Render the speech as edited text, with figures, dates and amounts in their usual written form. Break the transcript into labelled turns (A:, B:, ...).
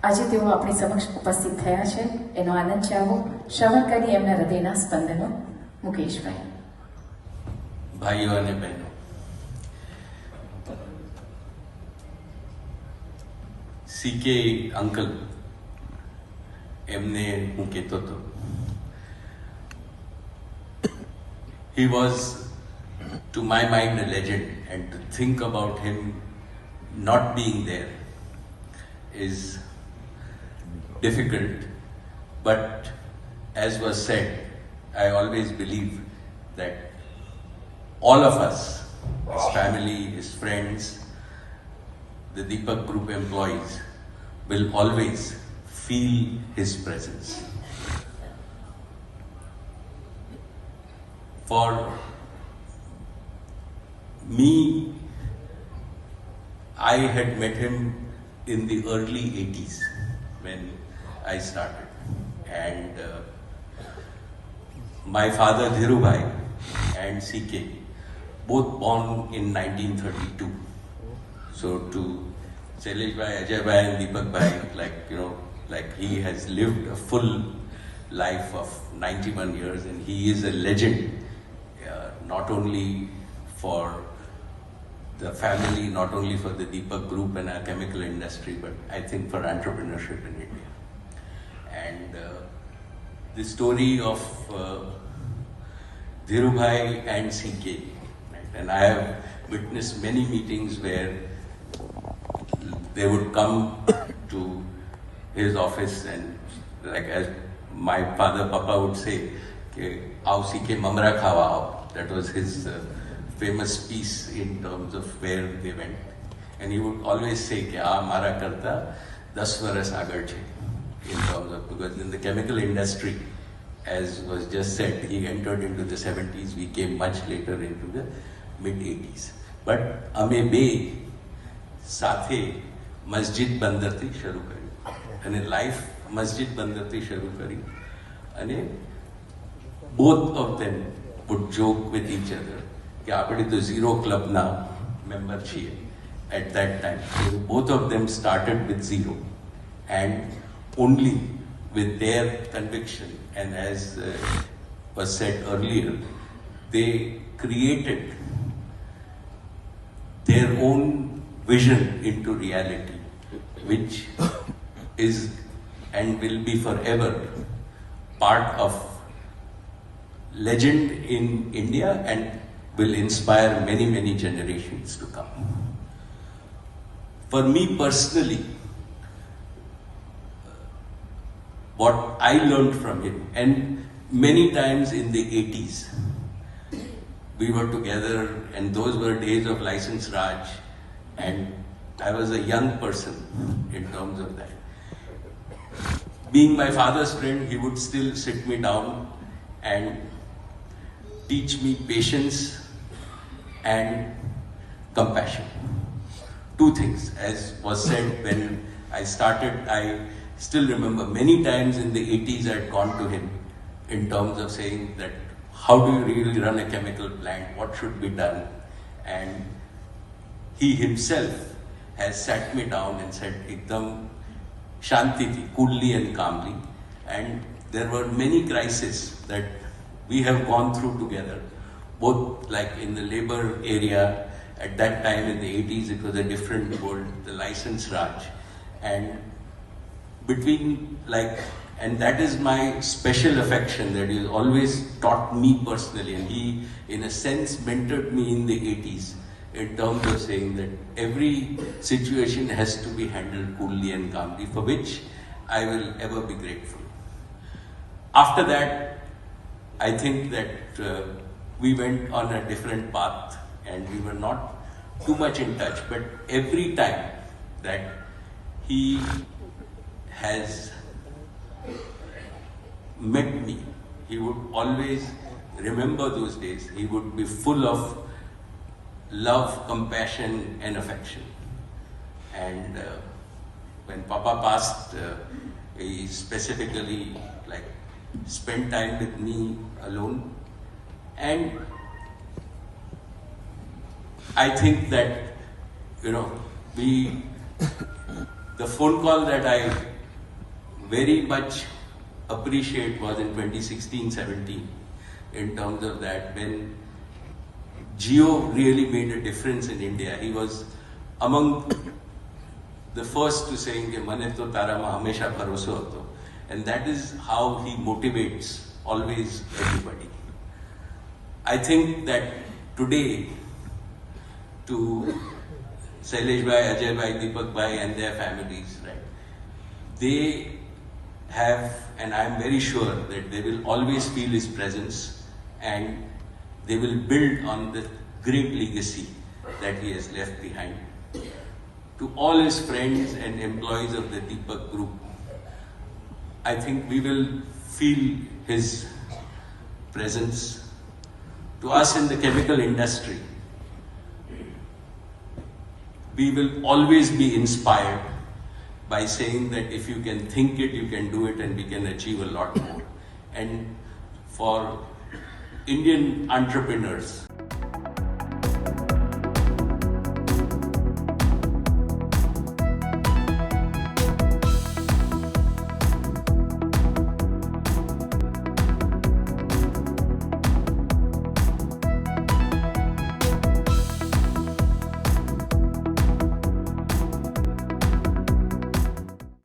A: આજે તેઓ આપણી સમક્ષ ઉપસ્થિત થયા છે એનો આનંદ ચાહો શ્રવણ કરી એમના હૃદયના સ્પંદનો. મુકેશભાઈ.
B: ભાઈઓ અને બહેનો, સીકે અંકલ એમને હું કહેતો હતો, he was to my mind a legend, and to think about him not being there is difficult, but as was said, I always believe that all of us, his family, his friends, the Deepak Group employees, will always feel his presence. For me, I had met him in the early 80s when I started, and my father Dhirubhai and CK both born in 1932. So to Shailesh Bhai, Ajay Bhai and Deepak Bhai, like he has lived a full life of 91 years, and he is a legend, not only for the family, not only for the Deepak Group and our chemical industry, but I think for entrepreneurship in India. And the story of Dhirubhai and CK, right? And I have witnessed many meetings where they would come to his office, and like as my father Papa would say, "Aao CK mamra khawa aao." That was his famous piece in terms of where they went, and he would always say कि "आ मारा करता 10 वर्ष आगे छे," in terms of, because in the chemical industry, as was just said, he entered into the 70s, we came much later into the mid 80s. But અમે બે સાથે મસ્જિદ બંદરથી શરૂ કર્યું, અને લાઈફ મસ્જિદ બંદરથી શરૂ કરી, અને both of them would joke with each other કે આપણે તો ઝીરો ક્લબના મેમ્બર છીએ at that time. So both of them started with zero, and only with their conviction, and as was said earlier, they created their own vision into reality, which is and will be forever part of legend in India, and will inspire many, many generations to come. For me personally, what I learned from him, and many times in the 80s, we were together, and those were days of license Raj, and I was a young person in terms of that. Being my father's friend, he would still sit me down and teach me patience and compassion. Two things, as was said when I started, I still remember many times in the 80s I had gone to him in terms of saying that how do you really run a chemical plant, what should be done, and he himself has sat me down and said ekdam shanti thi, coolly and calmly, and there were many crises that we have gone through together, both like in the labor area. At that time in the 80s, it was a different world, the license Raj, and between and that is my special affection, that he always taught me personally, and he in a sense mentored me in the 80s in terms of saying that every situation has to be handled coolly and calmly, for which I will ever be grateful. After that, I think that we went on a different path, and we were not too much in touch, but every time that he has met me, he would always remember those days. He would be full of love, compassion and affection. And when Papa passed, he specifically spent time with me alone, and I think that the phone call that I very much appreciate was in 2016-17 in terms of that when Jio really made a difference in India. He was among the first to saying कि मने तो तारा में हमेशा भरोसा होतो, and that is how he motivates always everybody. I think that today to Shailesh Bhai, Ajay Bhai, Deepak Bhai and their families, right? They have, and I am very sure that they will always feel his presence and they will build on the great legacy that he has left behind. To all his friends and employees of the Deepak Group, I think we will feel his presence. To us in the chemical industry, we will always be inspired by saying that if you can think it, you can do it, and we can achieve a lot more. And for Indian entrepreneurs,